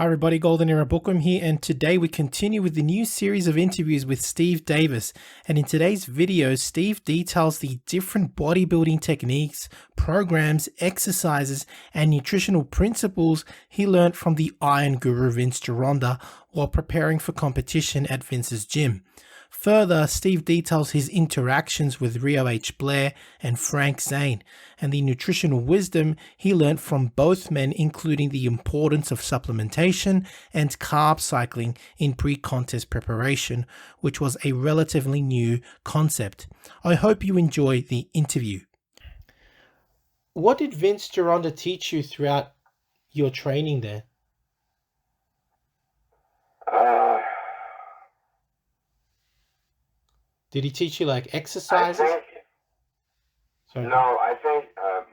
Hi everybody, Golden Era Bookworm here, and today we continue with the new series of interviews with Steve Davis. And in today's video, Steve details the different bodybuilding techniques, programs, exercises, and nutritional principles he learned from the Iron Guru Vince Gironda while preparing for competition at Vince's gym. Further, Steve details his interactions with Rheo Blair and Zane, and the nutritional wisdom he learned from both men, including the importance of supplementation and carb cycling in pre-contest preparation, which was a relatively new concept. I hope you enjoy the interview. What did Vince Gironda teach you throughout your training there? Did he teach you like exercises? I think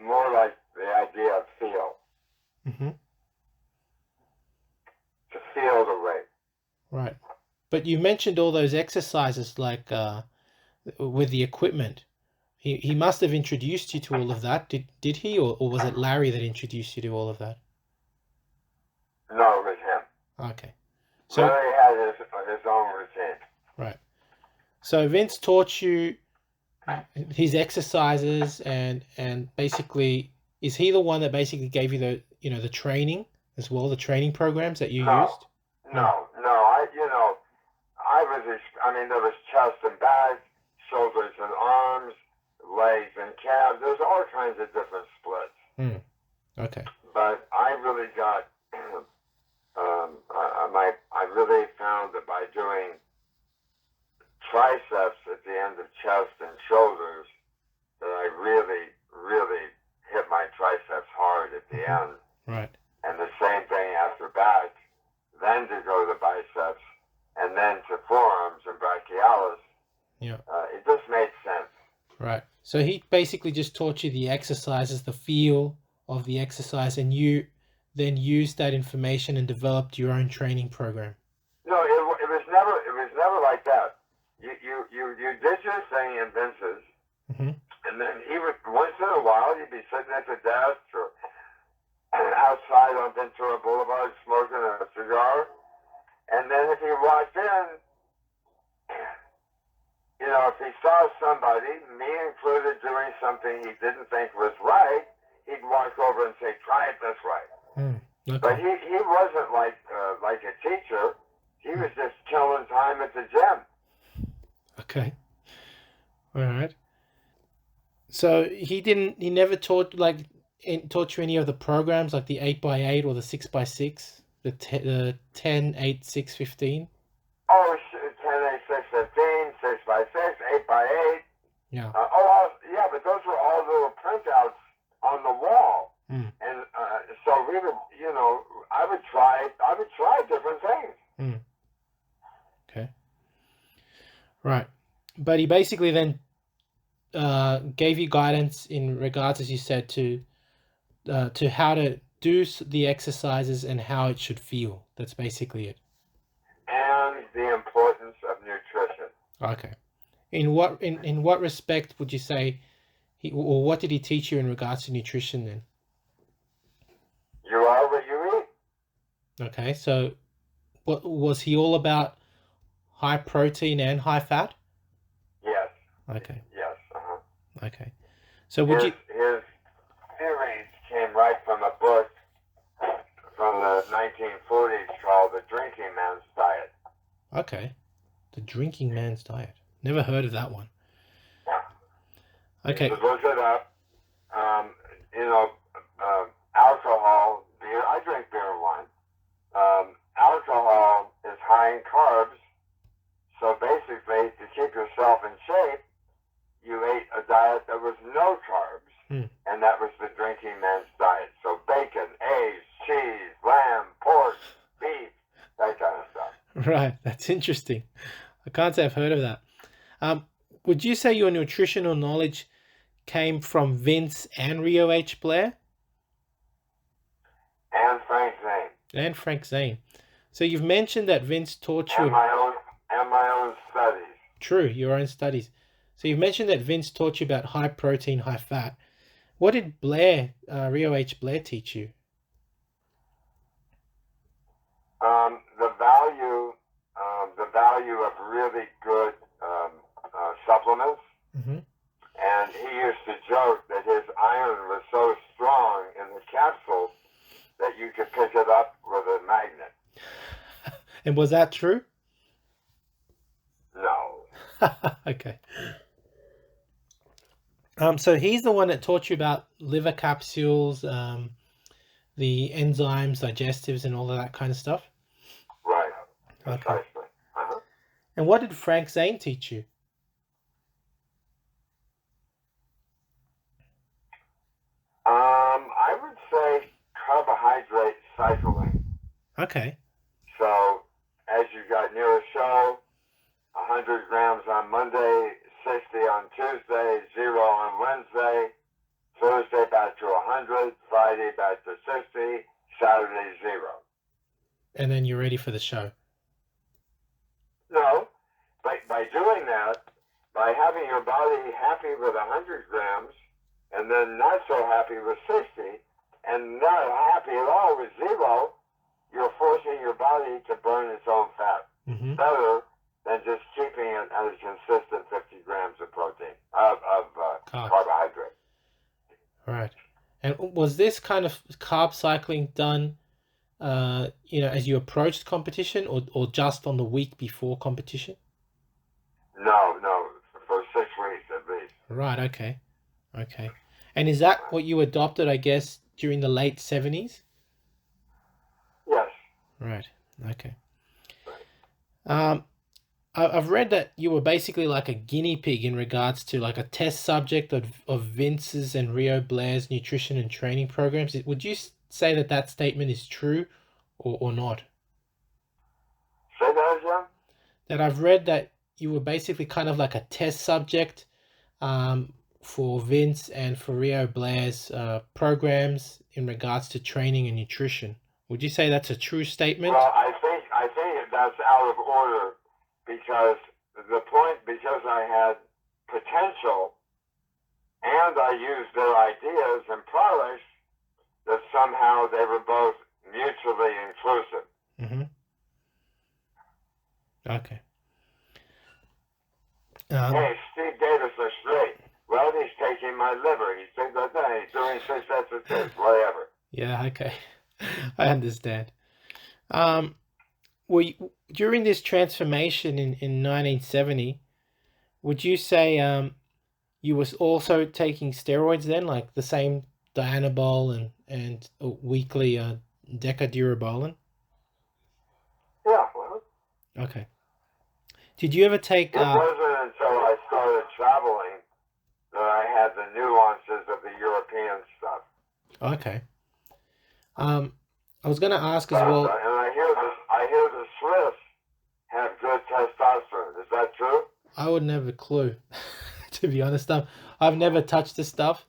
more like the idea of feel. Mm-hmm. To feel the weight. Right. But you mentioned all those exercises like with the equipment. He must have introduced you to all of that. Did he, or was it Larry that introduced you to all of that? No, it was him. Okay. So Larry had his own routine. Right. So Vince taught you his exercises and basically, is he the one that basically gave you the training as well, the training programs that you used? No. There was chest and back, shoulders and arms, legs and calves. There's all kinds of different splits. Okay. But I really got, I really found that by doing triceps at the end of chest and shoulders, that I really, really hit my triceps hard at the end. Right. And the same thing after back, then to go to biceps, and then to forearms and brachialis. Yeah. It just made sense. Right. So he basically just taught you the exercises, the feel of the exercise, and you then used that information and developed your own training program. No, it was never like that. You did your thing in Vince's, and then he would, once in a while, you'd be sitting at the desk or outside on Ventura Boulevard smoking a cigar, and then if he walked in, if he saw somebody, me included, doing something he didn't think was right, he'd walk over and say, "Try it this way." Okay. But he wasn't like a teacher. He was just killing time at the gym. Okay. All right. So he never taught you any of the programs like the 8x8 or the 6x6, the 10, 8, 6, 15? Oh, 10, 8, 6, 15, 6x6, 8x8. Yeah. But those were all little printouts on the wall. And so we would, I would try different things. Okay. Right. But he basically then gave you guidance in regards, as you said, to how to do the exercises and how it should feel. That's basically it. And the importance of nutrition. Okay. In what respect would you say or what did he teach you in regards to nutrition then? You are what you eat. Okay, so what was he all about? High protein and high fat? Yes. Okay. Yes. Okay. So would his theories came right from a book from the 1940s called The Drinking Man's Diet. Okay. The Drinking Man's Diet. Never heard of that one. Okay. So look it up. Alcohol, beer. I drink beer and wine. Alcohol is high in carbs. So basically, to keep yourself in shape, you ate a diet that was no carbs, and that was the Drinking Man's Diet. So bacon, eggs, cheese, lamb, pork, beef, that kind of stuff. Right, that's interesting. I can't say I've heard of that. Would you say your nutritional knowledge came from Vince and Rheo Blair? And Zane. So you've mentioned that Vince taught you... And my own studies. True, your own studies. So you've mentioned that Vince taught you about high protein, high fat. What did Rheo Blair teach you? The value of really good supplements. Mm-hmm. And he used to joke that his iron was so strong in the capsule that you could pick it up with a magnet. And was that true? No. Okay. So he's the one that taught you about liver capsules, the enzymes, digestives, and all of that kind of stuff? Right. Okay. Precisely. Uh-huh. And what did Frank Zane teach you? I would say carbohydrate cycling. Okay. So as you got near a show, 100 grams on Monday, 60 on Tuesday, 0 on Wednesday, Thursday back to 100, Friday back to 60, Saturday 0. And then you're ready for the show. No, by doing that, by having your body happy with 100 grams, and then not so happy with 60, and not happy at all with 0, you're forcing your body to burn its own fat. Mm-hmm. Better than just keeping it at a consistent 50 grams of protein, carbohydrate. Right. And was this kind of carb cycling done, as you approached competition, or just on the week before competition? No, for 6 weeks at least. Right, okay. And is that what you adopted, I guess, during the late 70s? Yes. Right, okay. I've read that you were basically like a guinea pig in regards to like a test subject of Vince's and Rheo Blair's nutrition and training programs. Would you say that statement is true or not? Say that again? That I've read that you were basically kind of like a test subject for Vince and for Rheo Blair's programs in regards to training and nutrition. Would you say that's a true statement? Well, I think that's out of order because I had potential and I used their ideas and products, that somehow they were both mutually inclusive. Mm-hmm. Okay. Hey, Steve Davis looks great. Well, he's taking my liver. He's doing 6 sets of this, whatever. Yeah, okay. I understand. During this transformation in 1970, would you say you was also taking steroids then, like the same Dianabol and a weekly Decadurabolin? Yeah, well. Okay. Did you ever take... It wasn't until I started traveling that I had the nuances of the European stuff. Okay. I was going to ask as well... And I hear the Swiss have good testosterone. Is that true? I wouldn't have a clue, to be honest. I've never touched this stuff.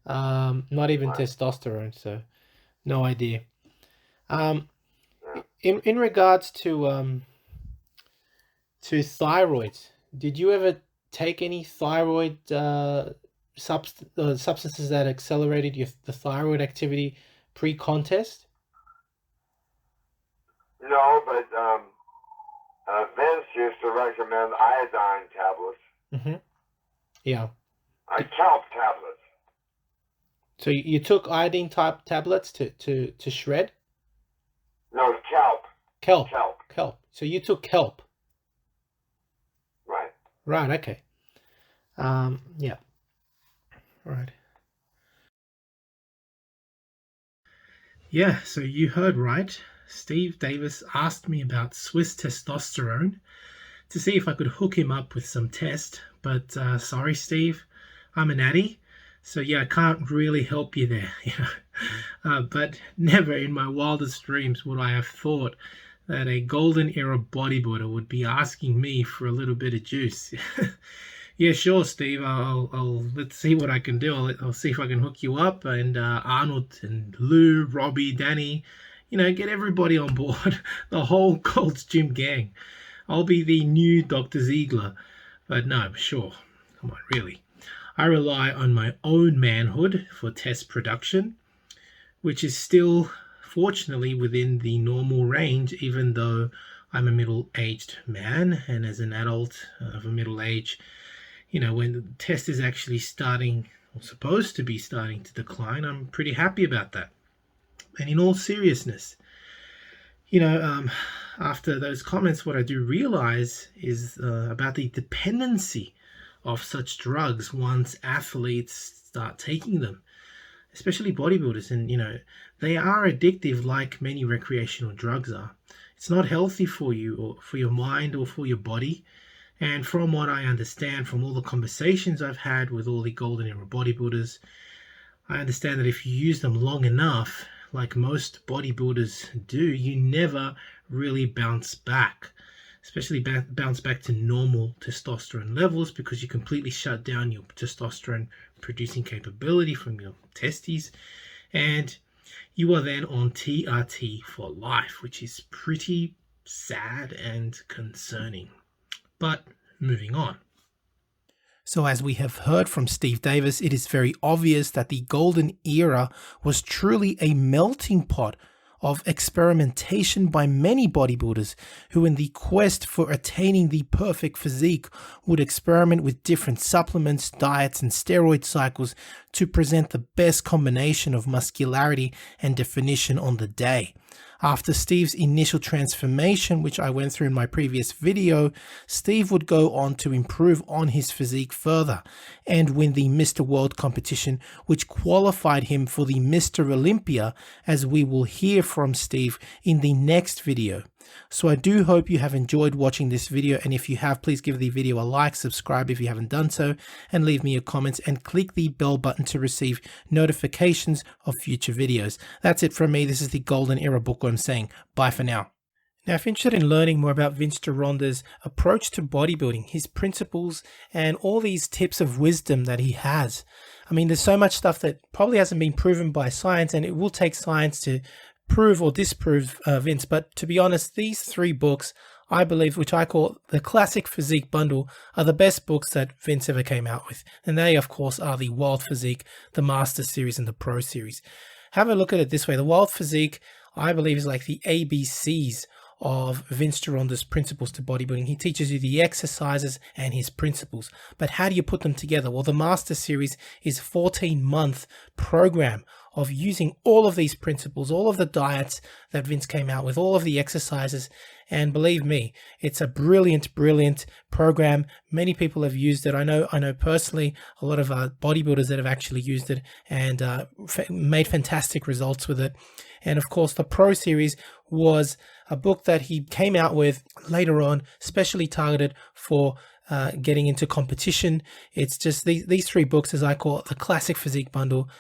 Not even testosterone, so no idea. In regards to thyroids, did you ever take any thyroid substances that accelerated the thyroid activity pre-contest? No, but Vince used to recommend iodine tablets. Mm-hmm. Yeah. Kelp tablets. So you took iodine type tablets to shred? No, kelp. Kelp. So you took kelp. Right. Right, okay. Yeah. Right. Yeah, so you heard right. Steve Davis asked me about Swiss testosterone to see if I could hook him up with some test, but sorry, Steve, I'm an addy, so yeah, I can't really help you there. But never in my wildest dreams would I have thought that a golden era bodybuilder would be asking me for a little bit of juice. Yeah, sure, Steve. I'll let's see what I can do. I'll see if I can hook you up, and Arnold and Lou, Robbie, Danny, get everybody on board, the whole Gold's Gym gang. I'll be the new Dr. Ziegler. But no, sure. Come on, really. I rely on my own manhood for test production, which is still fortunately within the normal range, even though I'm a middle-aged man, and as an adult of a middle age, when the test is actually starting, or supposed to be starting to decline, I'm pretty happy about that. And in all seriousness, after those comments, what I do realize is about the dependency of such drugs once athletes start taking them, especially bodybuilders. And, they are addictive like many recreational drugs are. It's not healthy for you or for your mind or for your body. And from what I understand from all the conversations I've had with all the golden era bodybuilders, I understand that if you use them long enough, like most bodybuilders do, you never really bounce back, especially bounce back to normal testosterone levels, because you completely shut down your testosterone producing capability from your testes, and you are then on TRT for life, which is pretty sad and concerning. But moving on. So as we have heard from Steve Davis, it is very obvious that the golden era was truly a melting pot of experimentation by many bodybuilders who, in the quest for attaining the perfect physique, would experiment with different supplements, diets, and steroid cycles to present the best combination of muscularity and definition on the day. After Steve's initial transformation, which I went through in my previous video, Steve would go on to improve on his physique further and win the Mr. World competition, which qualified him for the Mr. Olympia, as we will hear from Steve in the next video. So I do hope you have enjoyed watching this video, and if you have, please give the video a like, subscribe if you haven't done so, and leave me your comments and click the bell button to receive notifications of future videos. That's it from me. This is the Golden Era Bookworm saying bye for now. Now, if you're interested in learning more about Vince Gironda's approach to bodybuilding, his principles, and all these tips of wisdom that he has, there's so much stuff that probably hasn't been proven by science, and it will take science to prove or disprove Vince. But to be honest, these 3 books, I believe, which I call the Classic Physique Bundle, are the best books that Vince ever came out with. And they, of course, are the Wild Physique, the Master Series, and the Pro Series. Have a look at it this way. The Wild Physique, I believe, is like the ABCs of Vince Gironda's principles to bodybuilding. He teaches you the exercises and his principles. But how do you put them together? Well, the Master Series is a 14-month program of using all of these principles, all of the diets that Vince came out with, all of the exercises. And believe me, it's a brilliant, brilliant program. Many people have used it. I know personally a lot of bodybuilders that have actually used it and made fantastic results with it. And of course, the Pro Series was a book that he came out with later on, specially targeted for getting into competition. It's just these 3 books, as I call it, the Classic Physique Bundle,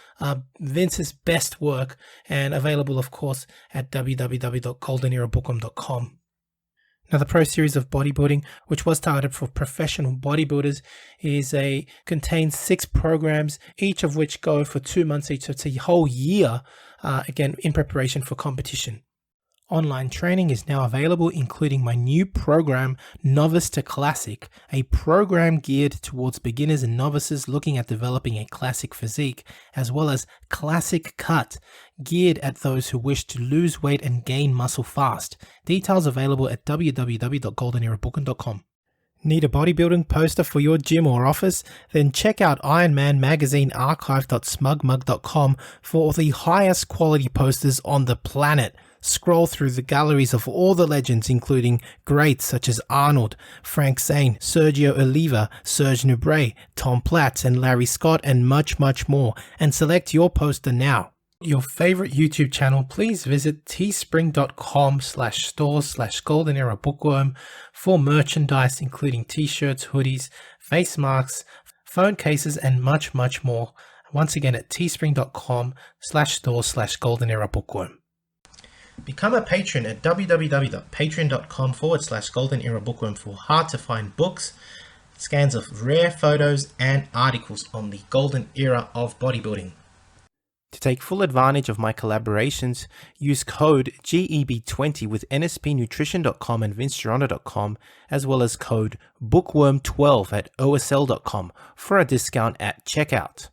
Vince's best work, and available, of course, at www.goldenerabookworm.com. Now, the Pro Series of Bodybuilding, which was targeted for professional bodybuilders, contains 6 programs, each of which go for 2 months each. So it's a whole year, again, in preparation for competition. Online training is now available, including my new program, Novice to Classic, a program geared towards beginners and novices looking at developing a classic physique, as well as Classic Cut, geared at those who wish to lose weight and gain muscle fast. Details available at www.goldenerabookworm.com. Need a bodybuilding poster for your gym or office? Then check out Ironman Magazine archive.smugmug.com for the highest quality posters on the planet. Scroll through the galleries of all the legends, including greats such as Arnold, Frank Zane, Sergio Oliva, Serge Nubret, Tom Platz, and Larry Scott, and much, much more, and select your poster now. Your favorite YouTube channel, please visit teespring.com/stores/Golden Era Bookworm for merchandise, including t-shirts, hoodies, face masks, phone cases, and much, much more. Once again, at teespring.com/stores/Golden Era Bookworm. Become a patron at www.patreon.com/Golden Era Bookworm for hard to find books, scans of rare photos, and articles on the Golden Era of bodybuilding. To take full advantage of my collaborations, use code GEB20 with NSPnutrition.com and VinceGironda.com, as well as code Bookworm12 at OSL.com for a discount at checkout.